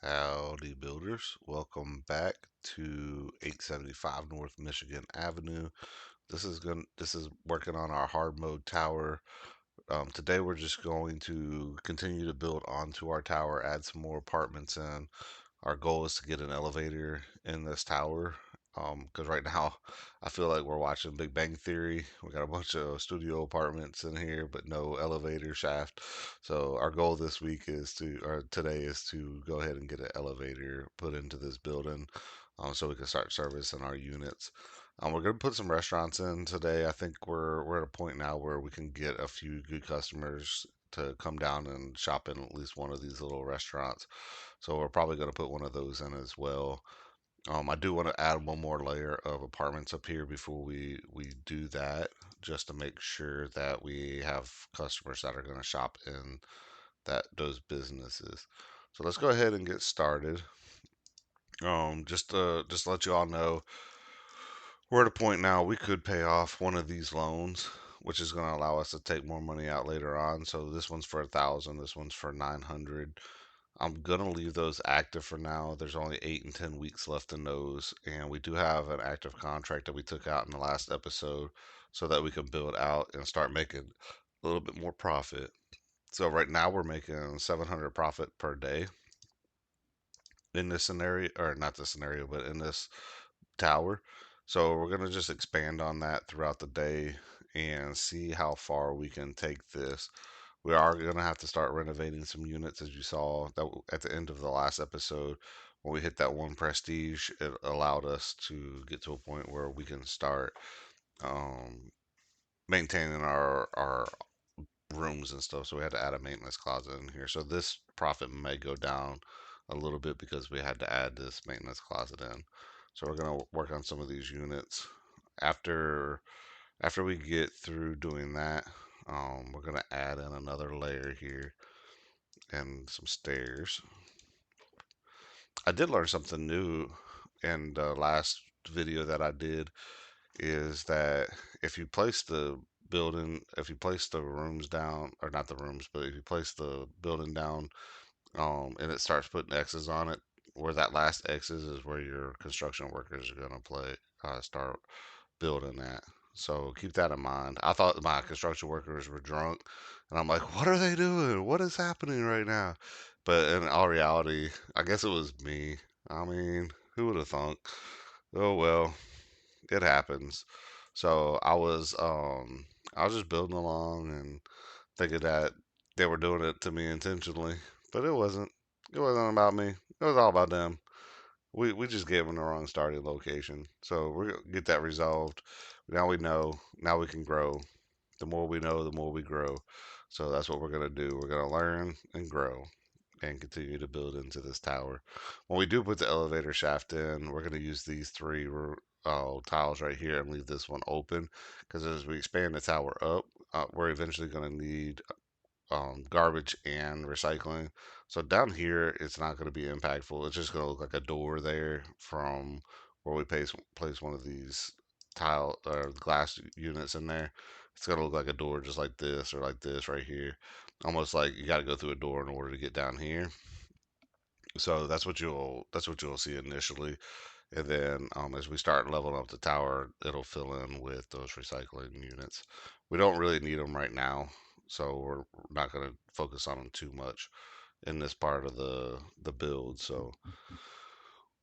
Howdy builders. Welcome back to 875 North Michigan Avenue. This is working on our hard mode tower. Today we're just going to continue to build onto our tower, add some more apartments in. Our goal is to get an elevator in this tower. Because right now I feel like we're watching Big Bang Theory. We got a bunch of studio apartments in here, but no elevator shaft. So our goal this week or today is to go ahead and get an elevator put into this building, so we can start servicing our units. We're gonna put some restaurants in today. I think we're at a point now where we can get a few good customers to come down and shop in at least one of these little restaurants. So we're probably going to put one of those in as well. I do want to add one more layer of apartments up here before we do that, just to make sure that we have customers that are going to shop in those businesses. So let's go ahead and get started. Just to let you all know, we're at a point now we could pay off one of these loans, which is going to allow us to take more money out later on. So this one's for 1,000, this one's for 900. I'm gonna leave those active for now. There's only 8 and 10 weeks left in those, and we do have an active contract that we took out in the last episode, so that we can build out and start making a little bit more profit. So right now we're making 700 profit per day in this scenario, or not this scenario, but in this tower. So we're gonna just expand on that throughout the day and see how far we can take this. We are going to have to start renovating some units, as you saw that at the end of the last episode. When we hit that one prestige, it allowed us to get to a point where we can start um, maintaining our rooms and stuff. So we had to add a maintenance closet in here. So this profit may go down a little bit because we had to add this maintenance closet in. So we're going to work on some of these units. After after we get through doing that, we're going to add in another layer here and some stairs. I did learn something new in the last video that I did, is that if you place the rooms down, or not the rooms, but if you place the building down, and it starts putting X's on it, where that last X is where your construction workers are gonna start building at. So keep that in mind. I thought my construction workers were drunk, and I'm like, what are they doing? What is happening right now? But in all reality, I guess it was me. I mean, who would have thunk? Oh well, it happens. So I was just building along and thinking that they were doing it to me intentionally, but it wasn't. It wasn't about me. It was all about them. We just gave them the wrong starting location. So we're gonna get that resolved. Now we know. Now we can grow. The more we know, the more we grow. So that's what we're gonna do. We're gonna learn and grow and continue to build into this tower. When we do put the elevator shaft in, we're gonna use these three tiles right here and leave this one open, because as we expand the tower up, we're eventually gonna need garbage and recycling. So down here, it's not going to be impactful. It's just going to look like a door there from where we place one of these tile or glass units in there. It's going to look like a door just like this or like this right here. Almost like you got to go through a door in order to get down here. So that's what you'll see initially, and then as we start leveling up the tower, it'll fill in with those recycling units. We don't really need them right now, so we're not going to focus on them too much in this part of the build. So,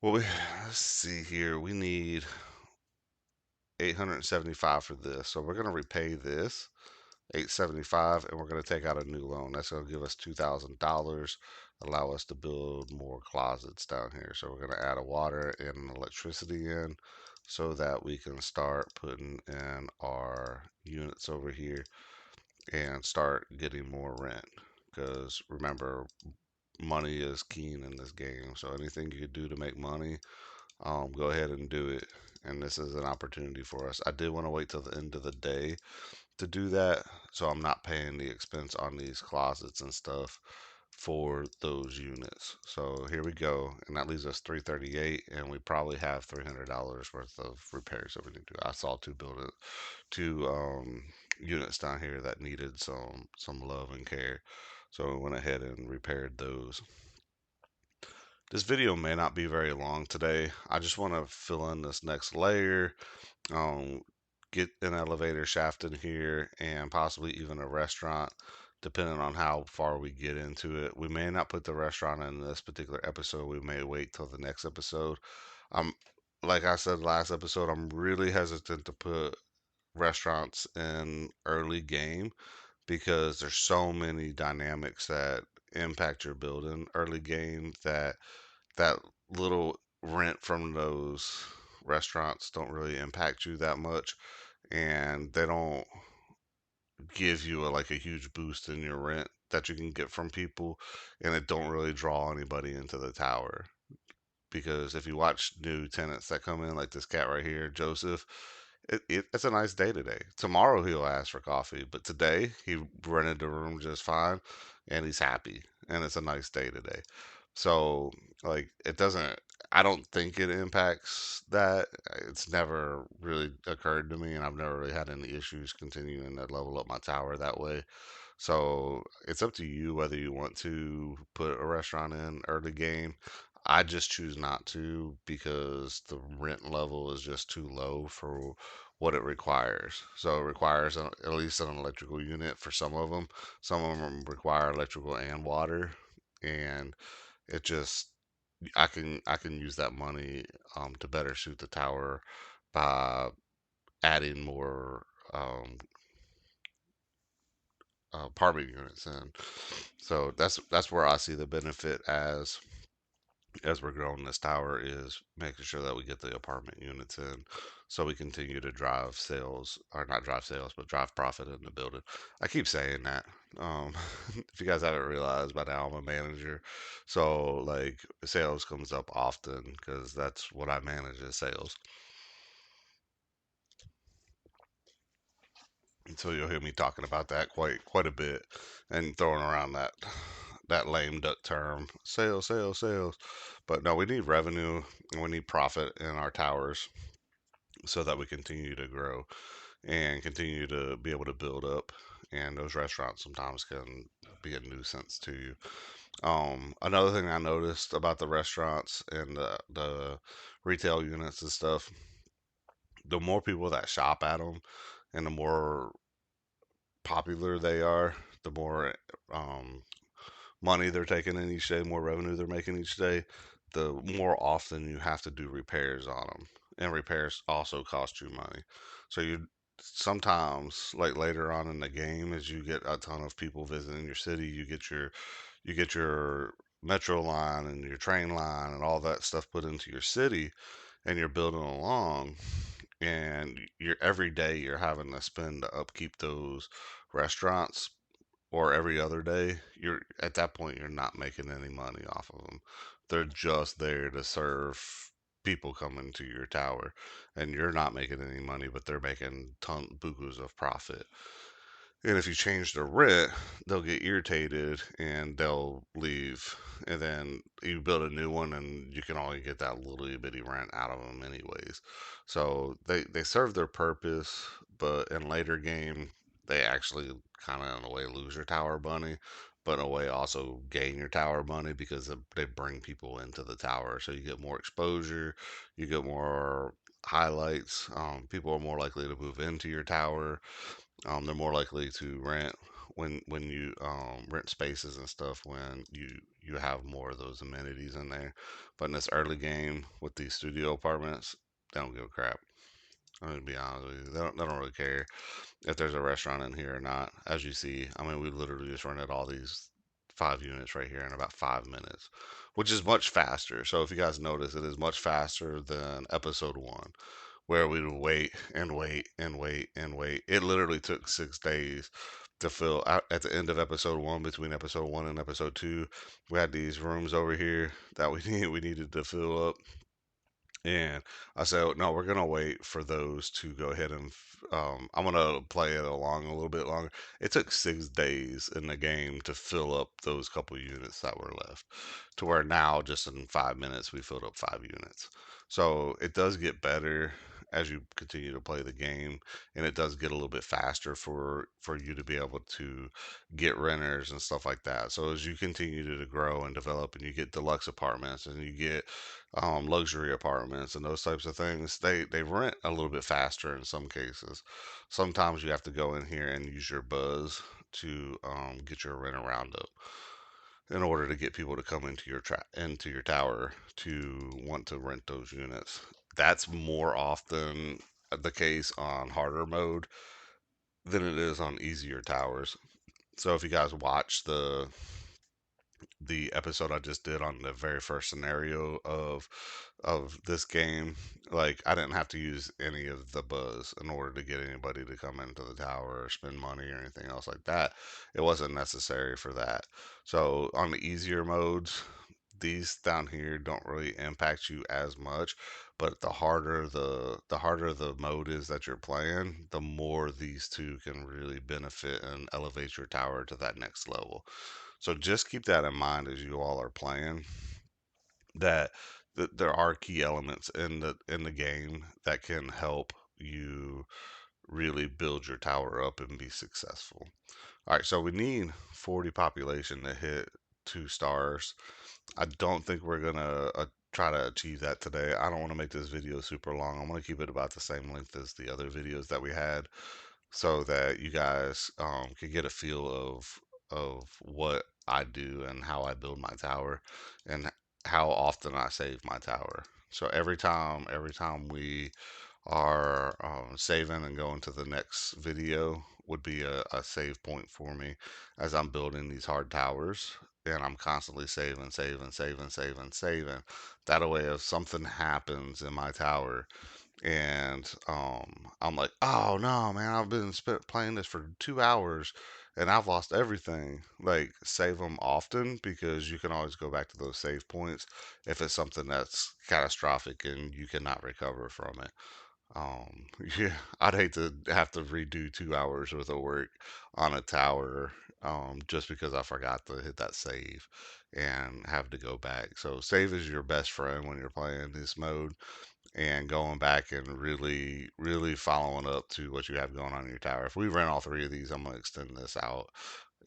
let's see here. We need 875 for this, so we're going to repay this 875, and we're going to take out a new loan. That's going to give us $2,000, allow us to build more closets down here. So we're going to add a water and an electricity in, so that we can start putting in our units over here and start getting more rent. Because remember, money is keen in this game. So anything you could do to make money, go ahead and do it. And this is an opportunity for us. I did want to wait till the end of the day to do that, so I'm not paying the expense on these closets and stuff for those units. So here we go, and that leaves us 338, and we probably have $300 worth of repairs that we need to do. I saw two units down here that needed some love and care, so we went ahead and repaired those. This video may not be very long today. I just want to fill in this next layer, um, get an elevator shaft in here, and possibly even a restaurant, depending on how far we get into it. We may not put the restaurant in this particular episode. We may wait till the next episode. I'm, like I said last episode, I'm really hesitant to put restaurants in early game because there's so many dynamics that impact your building early game that little rent from those restaurants don't really impact you that much, and they don't give you like a huge boost in your rent that you can get from people, and it don't really draw anybody into the tower. Because if you watch new tenants that come in, like this cat right here, Joseph, it's a nice day today. Tomorrow he'll ask for coffee, but today he rented the room just fine, and he's happy, and it's a nice day today. So like it doesn't. I don't think it impacts that. It's never really occurred to me, and I've never really had any issues continuing to level up my tower that way. So it's up to you whether you want to put a restaurant in early game. I just choose not to because the rent level is just too low for what it requires. So it requires at least an electrical unit for some of them. Some of them require electrical and water, and it just I can use that money to better suit the tower by adding more apartment units in. So that's where I see the benefit as we're growing this tower is making sure that we get the apartment units in so we continue to drive sales or not drive sales but drive profit in the building. I keep saying that. um if you guys haven't realized by now, I'm a manager, so like sales comes up often because that's what I manage is sales. And so you'll hear me talking about that quite a bit and throwing around that lame duck term, sales, sales, sales. But no, we need revenue and we need profit in our towers so that we continue to grow and continue to be able to build up. And those restaurants sometimes can be a nuisance to you. Another thing I noticed about the restaurants and the retail units and stuff, the more people that shop at them and the more popular they are, the more um, money they're taking in each day, more revenue they're making each day, the more often you have to do repairs on them. And repairs also cost you money. So you sometimes, like later on in the game, as you get a ton of people visiting your city, you get your metro line and your train line and all that stuff put into your city, and you're building along, and you're every day you're having to spend to upkeep those restaurants, or every other day, you're at that point you're not making any money off of them. They're just there to serve people coming to your tower, and you're not making any money, but they're making ton bukus of profit. And if you change the rent, they'll get irritated and they'll leave. And then you build a new one, and you can only get that little bitty rent out of them, anyways. So they serve their purpose, but in later game, they actually kind of in a way lose your tower money, but in a way also gain your tower money because they bring people into the tower. So you get more exposure, you get more highlights. People are more likely to move into your tower. They're more likely to rent when you rent spaces and stuff when you have more of those amenities in there. But in this early game with these studio apartments, they don't give a crap. I'm gonna be honest with you. They don't really care if there's a restaurant in here or not. As you see, I mean, we literally just rented all these 5 units right here in about 5 minutes, which is much faster. So if you guys notice, it is much faster than episode one, where we would wait and wait and wait and wait. It literally took 6 days to fill out at the end of episode one. Between episode one and episode two, we had these rooms over here that we needed to fill up, and I said, no, we're gonna wait for those to go ahead and I'm gonna play it along a little bit longer. It took 6 days in the game to fill up those couple units that were left, to where now just in 5 minutes we filled up 5 units. So it does get better as you continue to play the game, and it does get a little bit faster for you to be able to get renters and stuff like that. So as you continue to grow and develop, and you get deluxe apartments and you get luxury apartments and those types of things, they rent a little bit faster in some cases. Sometimes you have to go in here and use your buzz to get your rent around up in order to get people to come into your tower to want to rent those units. That's more often the case on harder mode than it is on easier towers. So if you guys watch the episode I just did on the very first scenario of this game, like I didn't have to use any of the buzz in order to get anybody to come into the tower or spend money or anything else like that. It wasn't necessary for that. So on the easier modes, these down here don't really impact you as much, but the harder the mode is that you're playing, the more these two can really benefit and elevate your tower to that next level. So just keep that in mind as you all are playing, that there are key elements in the game that can help you really build your tower up and be successful. All right, so we need 40 population to hit 2 stars. I don't think we're gonna try to achieve that today. I don't want to make this video super long. I'm gonna keep it about the same length as the other videos that we had, so that you guys can get a feel of what I do and how I build my tower and how often I save my tower. So every time we are saving and going to the next video would be a save point for me as I'm building these hard towers, and I'm constantly saving, saving, saving, saving, saving. That way, if something happens in my tower and I'm like, oh no, man, I've been spent playing this for 2 hours and I've lost everything. Like, save them often because you can always go back to those save points if it's something that's catastrophic and you cannot recover from it. Um, yeah, I'd hate to have to redo 2 hours worth of work on a tower just because I forgot to hit that save and have to go back. So save is your best friend when you're playing this mode, and going back and really, really following up to what you have going on in your tower. If we rent all three of these, I'm going to extend this out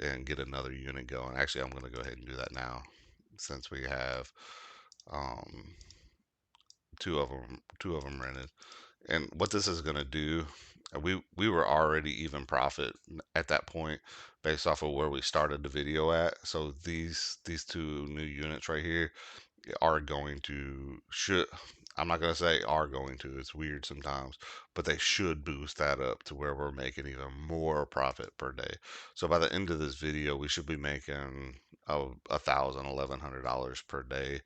and get another unit going. Actually, I'm going to go ahead and do that now since we have um, two of them rented. And what this is going to do, we were already even profit at that point based off of where we started the video at. So these two new units right here are going to should I'm not going to say are going to, it's weird sometimes, but they should boost that up to where we're making even more profit per day. So by the end of this video, we should be making $1,000, $1,100 per day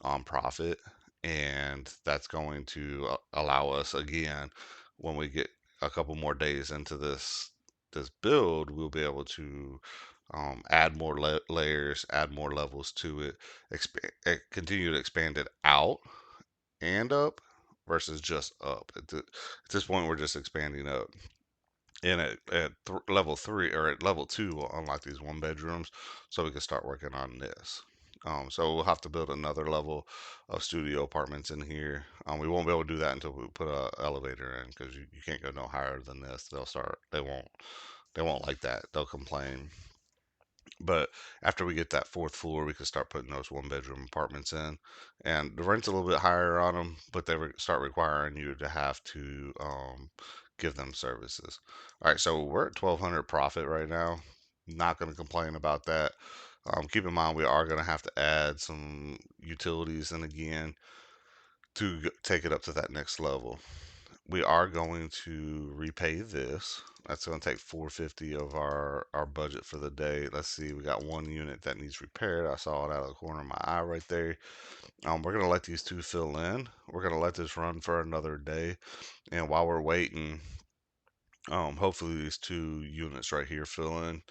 on profit, and that's going to allow us again, when we get a couple more days into this build, we'll be able to add more layers, add more levels to it, continue to expand it out and up versus just up. At this point, we're just expanding up. And at level 3 or at level 2, we'll unlock these 1 bedrooms so we can start working on this. So we'll have to build another level of studio apartments in here. We won't be able to do that until we put a elevator in, because you can't go no higher than this. They won't like that. They'll complain. But after we get that fourth floor, we can start putting those 1 bedroom apartments in, and the rent's a little bit higher on them, but they start requiring you to have to give them services. All right, so we're at 1,200 profit right now. Not going to complain about that. Keep in mind we are going to have to add some utilities in again to take it up to that next level. We are going to repay this. That's going to take 450 of our budget for the day. Let's see, we got 1 unit that needs repaired. I saw it out of the corner of my eye right there. We're going to let these two fill in. We're going to let this run for another day. And while we're waiting, hopefully these 2 units right here fill in,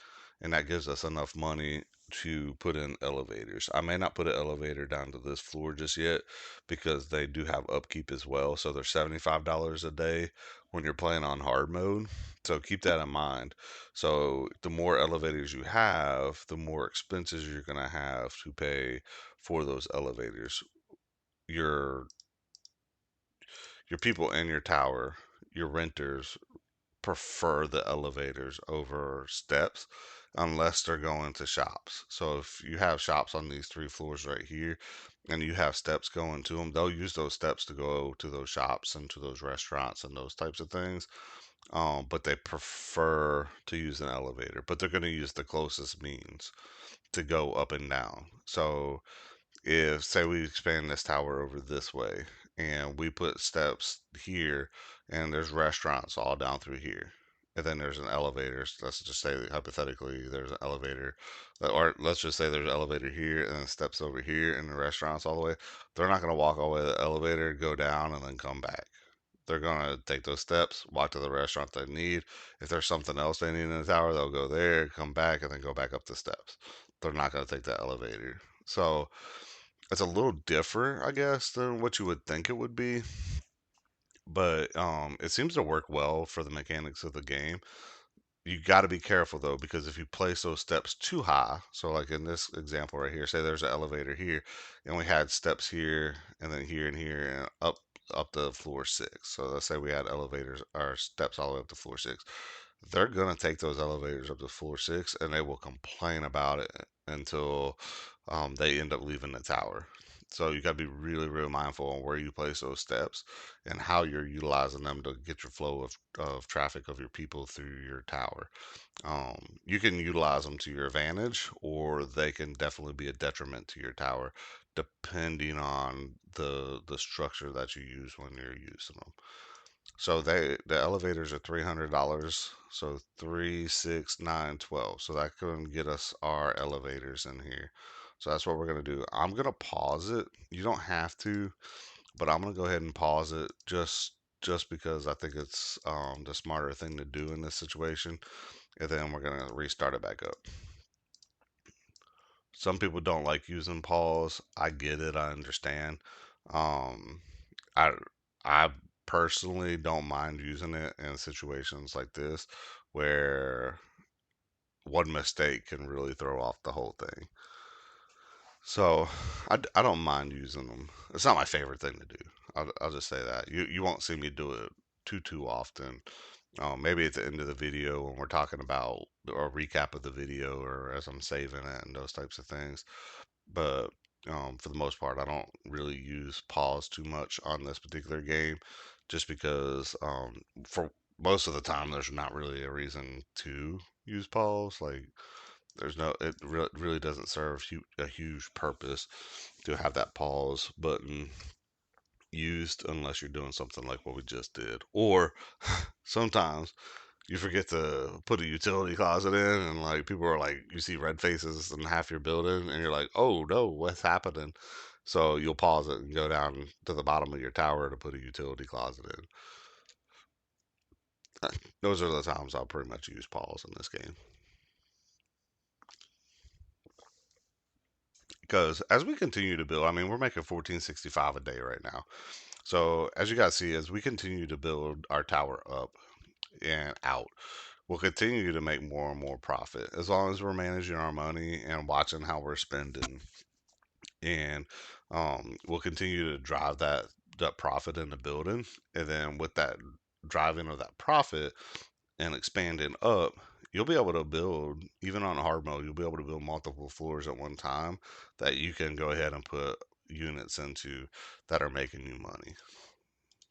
and that gives us enough money to put in elevators. I may not put an elevator down to this floor just yet because they do have upkeep as well. So they're $75 a day when you're playing on hard mode. So keep that in mind. So the more elevators you have, the more expenses you're going to have to pay for those elevators. Your your people in your tower, your renters prefer the elevators over steps unless they're going to shops. So if you have shops on these three floors right here and you have steps going to them, they'll use those steps to go to those shops and to those restaurants and those types of things. But they prefer to use an elevator, but they're going to use the closest means to go up and down. So if say we expand this tower over this way and we put steps here and there's restaurants all down through here and then there's an elevator, so let's just say hypothetically there's an elevator, or let's just say there's an elevator here and then steps over here and the restaurants all the way, they're not going to walk all the way to the elevator, go down, and then come back. They're going to take those steps, walk to the restaurant they need. If there's something else they need in the tower, they'll go there, come back, and then go back up the steps. They're not going to take that elevator. So it's a little different, I guess, than what you would think it would be. But it seems to work well for the mechanics of the game. You got to be careful though, because if you place those steps too high, so like in this example right here, say there's an elevator here, and we had steps here, and then here and here, and up to floor six. So let's say we had elevators or steps all the way up to floor six. They're gonna take those elevators up to floor six, and they will complain about it until they end up leaving the tower. So you got to be really, really mindful on where you place those steps and how you're utilizing them to get your flow of traffic of your people through your tower. You can utilize them to your advantage, or they can definitely be a detriment to your tower, depending on the structure that you use when you're using them. So the elevators are $300. So 3, 6, 9, 12. So that can get us our elevators in here. So that's what we're gonna do. I'm gonna pause it. You don't have to, but I'm gonna go ahead and pause it just because I think it's the smarter thing to do in this situation. And then we're gonna restart it back up. Some people don't like using pause. I get it. I understand. Um, I I personally don't mind using it in situations like this where one mistake can really throw off the whole thing. So I don't mind using them. It's not my favorite thing to do. I'll just say that. You won't see me do it too often. Maybe at the end of the video when we're talking about or recap of the video or as I'm saving it and those types of things. But for the most part, I don't really use pause too much on this particular game, just because for most of the time there's not really a reason to use pause. Like there's no, really doesn't serve a huge purpose to have that pause button used unless you're doing something like what we just did, or sometimes you forget to put a utility closet in and like people are like you see red faces in half your building and you're like, oh no, what's happening? So you'll pause it and go down to the bottom of your tower to put a utility closet in. Those are the times I'll pretty much use pause in this game, because as we continue to build, I mean, we're making 1465 a day right now. So as you guys see, as we continue to build our tower up and out, we'll continue to make more and more profit as long as we're managing our money and watching how we're spending. And we'll continue to drive that profit in the building. And then with that driving of that profit and expanding up, you'll be able to build even on hard mode. You'll be able to build multiple floors at one time that you can go ahead and put units into that are making you money.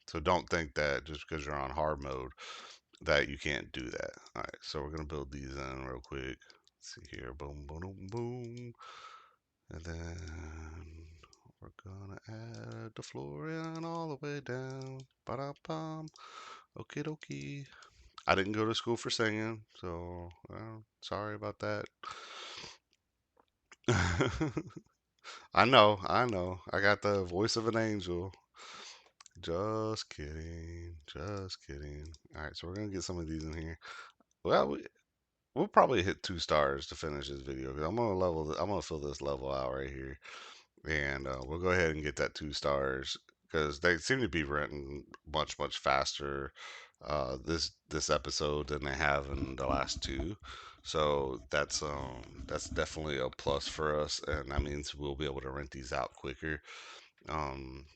So don't think that just because you're on hard mode that you can't do that. All right, so we're gonna build these in real quick. Let's see here, boom, boom, boom, and then we're gonna add the floor in all the way down. Ba-da-bum. Okie dokie. I didn't go to school for singing, so sorry about that. I know. I got the voice of an angel. Just kidding. Just kidding. All right, so we're gonna get some of these in here. Well, we'll probably hit 2 stars to finish this video because I'm gonna fill this level out right here, and we'll go ahead and get that 2 stars because they seem to be renting much faster this episode than they have in the last two. So that's definitely a plus for us, and that means we'll be able to rent these out quicker. Um,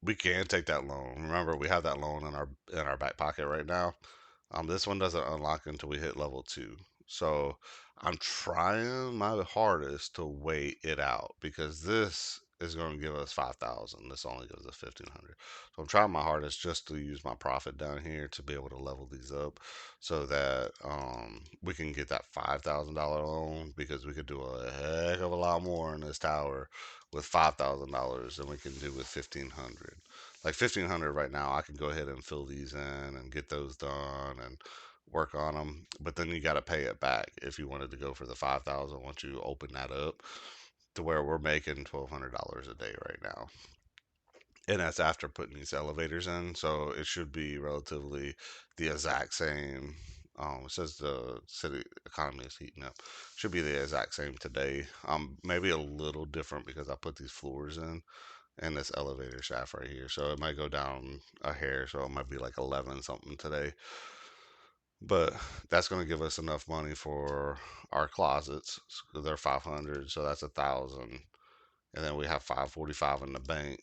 We can take that loan. Remember, we have that loan in our back pocket right now. This one doesn't unlock until we hit level two. So I'm trying my hardest to wait it out because this is going to give us 5,000. This only gives us 1,500. So I'm trying my hardest just to use my profit down here to be able to level these up so that we can get that $5,000 loan because we could do a heck of a lot more in this tower with $5,000 than we can do with 1,500. Like 1,500 right now, I can go ahead and fill these in and get those done and work on them. But then you got to pay it back if you wanted to go for the 5,000 once you open that up to where we're making $1,200 a day right now. And that's after putting these elevators in. So it should be relatively the exact same. It says the city economy is heating up. Should be the exact same today. Maybe a little different because I put these floors in and this elevator shaft right here. So it might go down a hair. So it might be like 11 something today. But that's going to give us enough money for our closets. So they're 500. So that's 1,000. And then we have 545 in the bank.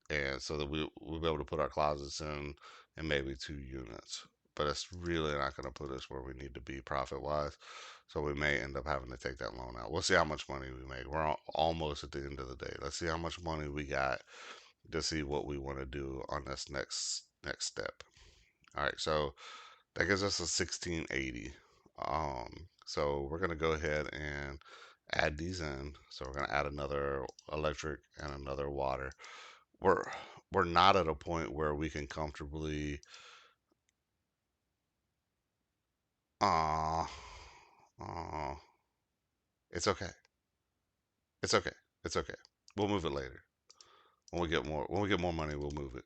And so that we'll be able to put our closets in and maybe 2 units. But it's really not going to put us where we need to be profit wise. So we may end up having to take that loan out. We'll see how much money we make. We're almost at the end of the day. Let's see how much money we got to see what we want to do on this next step. All right, so that gives us a 1680. So we're gonna go ahead and add these in. So we're gonna add another electric and another water. We're we're not at a point where we can comfortably uh uh it's okay. It's okay. It's okay. We'll move it later. When we get more money, we'll move it.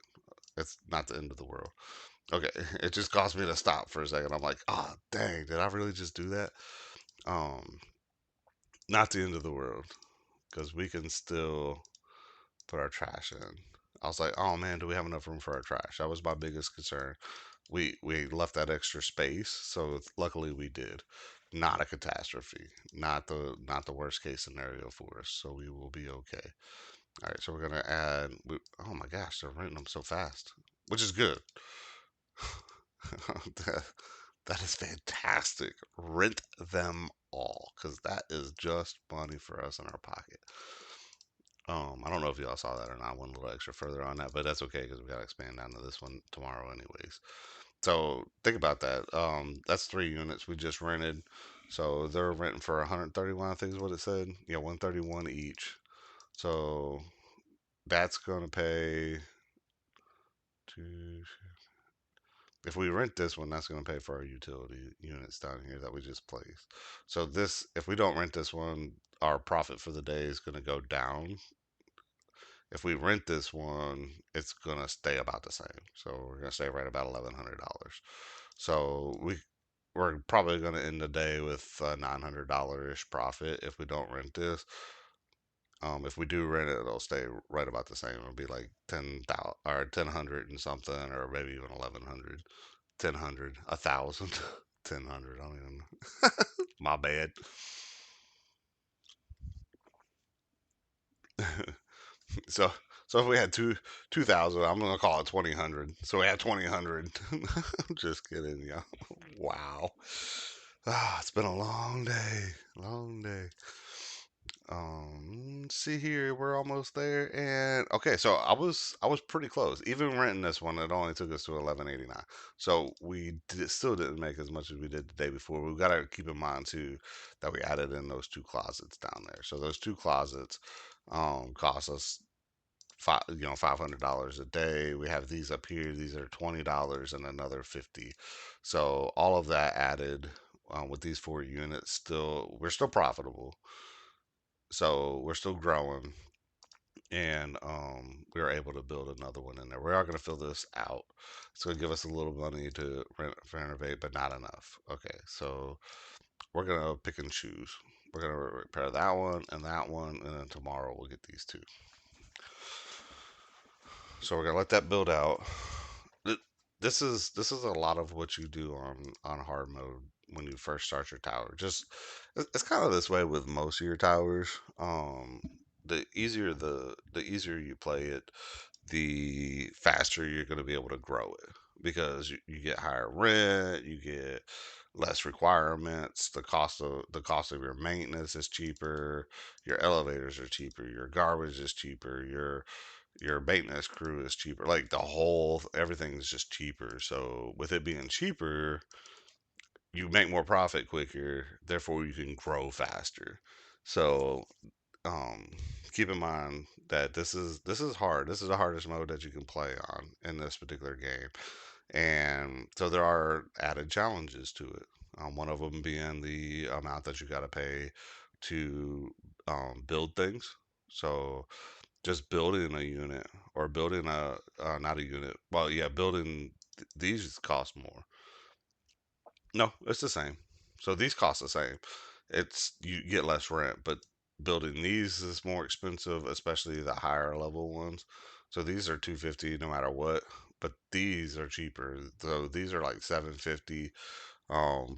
It's not the end of the world. Okay, it just caused me to stop for a second. I'm like, oh dang, did I really just do that? Um, Not the end of the world because we can still put our trash in. I was like, oh man, do we have enough room for our trash? That was my biggest concern. We left that extra space, so luckily we did. Not a catastrophe. Not the worst case scenario for us. So we will be okay. All right, so we're gonna add. Oh my gosh, they're renting them so fast, which is good. that, that is fantastic. Rent them all because that is just money for us in our pocket. I don't know if y'all saw that or not. I went a little extra further on that, but that's okay because we got to expand down to this one tomorrow, anyways. So think about that. That's 3 units we just rented. So they're renting for 131, I think is what it said. Yeah, 131 each. So that's gonna pay two. If we rent this one, that's gonna pay for our utility units down here that we just placed. So this, if we don't rent this one, our profit for the day is gonna go down. If we rent this one, it's gonna stay about the same. So we're gonna stay right about $1,100. So we're probably gonna end the day with a $900 ish profit if we don't rent this. If we do rent it, it'll stay right about the same. It'll be like 10,000 or 1,000 and something, or maybe even 1,100, 1,000, 1,000, 1,000. I don't even. My bad. So so if we had 2,000, I'm gonna call it 2,000. So we had 2,000. I'm just kidding, yeah. Wow. It's been a long day, long day. See here, we're almost there, and okay, so I was pretty close. Even renting this one, it only took us to 1189. So still didn't make as much as we did the day before. We've got to keep in mind too that we added in those two closets down there. So those two closets cost us $500 a day. We have these up here. These are $20 and another 50. So all of that added with these 4 units, still we're still profitable. So we're still growing, and we were able to build another one in there. We are going to fill this out. It's going to give us a little money to renovate, but not enough. Okay, so we're going to pick and choose. We're going to repair that one, and then tomorrow we'll get these two. So we're gonna let that build out. This is a lot of what you do on hard mode when you first start your tower. Just it's kind of this way with most of your towers. The easier you play it, the faster you're going to be able to grow it because you get higher rent, you get less requirements, the cost of your maintenance is cheaper, your elevators are cheaper, your garbage is cheaper, your maintenance crew is cheaper. Like the whole everything is just cheaper. So with it being cheaper, you make more profit quicker, therefore you can grow faster. So um keep in mind that this is hard. This is the hardest mode that you can play on in this particular game, and so there are added challenges to it. One of them being the amount that you got to pay to build things. So just building a unit or building a not a unit, well, yeah, building these cost more. No, it's the same. So these cost the same. It's you get less rent, but building these is more expensive, especially the higher level ones. So these are 250 no matter what, but these are cheaper. So these are like 750 um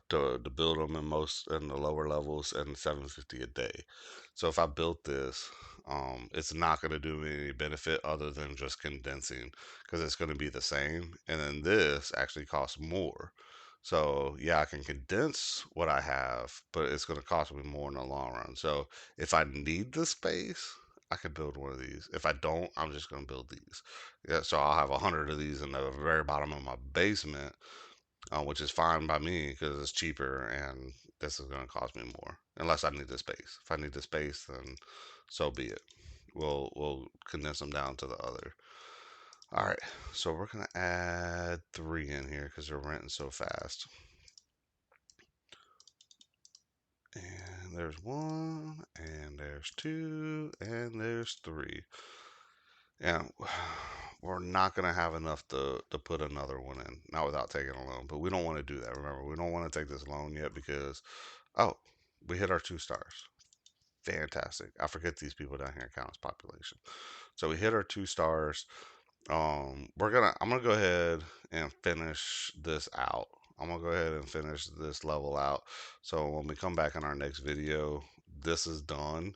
to build them in the lower levels, and 750 a day. So if I built this, it's not going to do me any benefit other than just condensing because it's going to be the same. And then this actually costs more. So yeah, I can condense what I have, but it's going to cost me more in the long run. So if I need the space, I could build one of these. If I don't, I'm just going to build these. Yeah, so I'll have 100 of these in the very bottom of my basement, which is fine by me because it's cheaper and this is going to cost me more unless I need the space. If I need the space, then so be it. We'll condense them down to the other. All right, so we're gonna add three in here because they're renting so fast. And there's one, and there's two, and there's three. And we're not going to have enough to put another one in, not without taking a loan. But we don't want to do that. Remember, we don't want to take this loan yet because, oh, we hit our 2 stars. Fantastic. I forget these people down here count as population. So we hit our 2 stars. I'm gonna go ahead and finish this out. I'm gonna go ahead and finish this level out. So when we come back in our next video, this is done,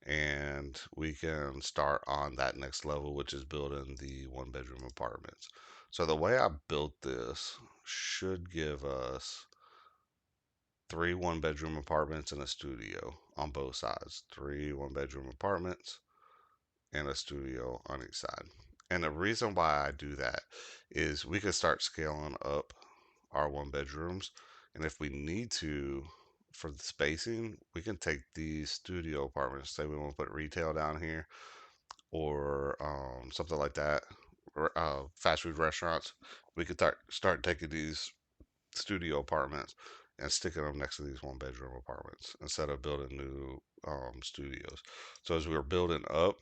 and we can start on that next level, which is building the 1 bedroom apartments. So the way I built this should give us 3 1 bedroom apartments and a studio on both sides. 3 1 bedroom apartments and a studio on each side. And the reason why I do that is we could start scaling up our 1 bedrooms. And if we need to, for the spacing, we can take these studio apartments. Say we want to put retail down here or something like that, or fast food restaurants. We could start taking these studio apartments and sticking them next to these 1 bedroom apartments instead of building new studios. So as we're building up,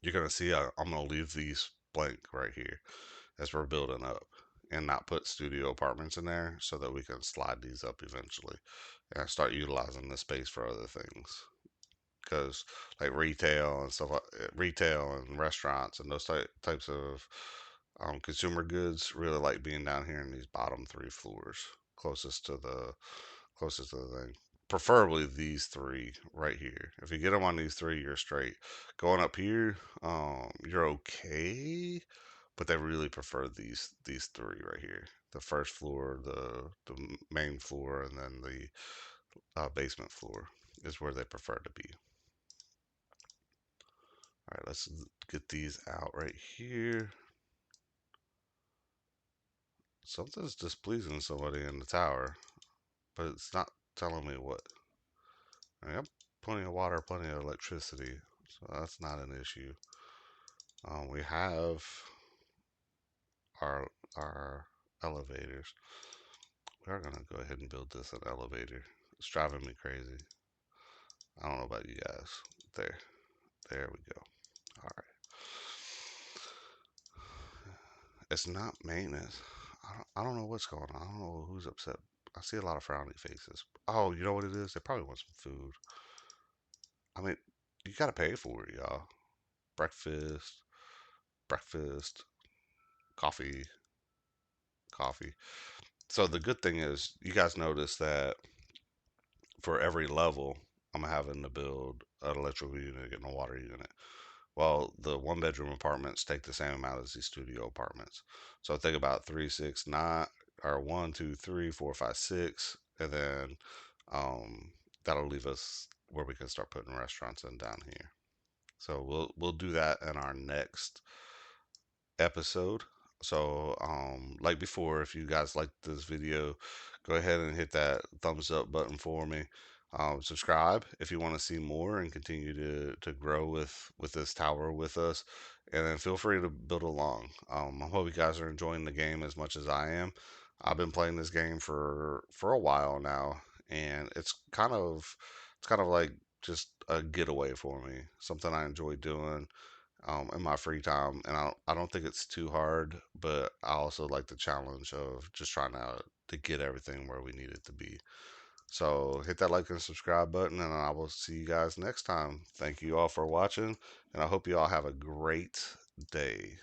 you're gonna see I'm gonna leave these blank right here as we're building up and not put studio apartments in there so that we can slide these up eventually and start utilizing the space for other things because like retail and stuff like retail and restaurants and those types of consumer goods really like being down here in these bottom 3 floors closest to the closest to the thing. Preferably these three right here. If you get them on these three, you're straight. Going up here, you're okay, but they really prefer these three right here. The first floor, the main floor, and then the basement floor is where they prefer to be. All right, let's get these out right here. Something's displeasing somebody in the tower, but it's not telling me what. I got plenty of water, plenty of electricity, so that's not an issue. We have our elevators. We are gonna go ahead and build this an elevator. It's driving me crazy. I don't know about you guys. There, there we go. All right. It's not maintenance. I don't know what's going on. I don't know who's upset. I see a lot of frowny faces. Oh, you know what it is? They probably want some food. I mean, you gotta pay for it, y'all. Breakfast, breakfast, coffee, coffee. So the good thing is, you guys notice that for every level, I'm having to build an electrical unit and a water unit. Well, the one bedroom apartments take the same amount as the studio apartments. So think about three, six, nine, or one, two, three, four, five, six, and then um, that'll leave us where we can start putting restaurants in down here. So we'll do that in our next episode. So, like before, if you guys like this video, go ahead and hit that thumbs up button for me. Subscribe if you want to see more and continue to grow with this tower with us. And then feel free to build along. I hope you guys are enjoying the game as much as I am. I've been playing this game for a while now, and it's kind of like just a getaway for me. Something I enjoy doing in my free time, and I don't think it's too hard, but I also like the challenge of just trying to get everything where we need it to be. So hit that like and subscribe button, and I will see you guys next time. Thank you all for watching, and I hope you all have a great day.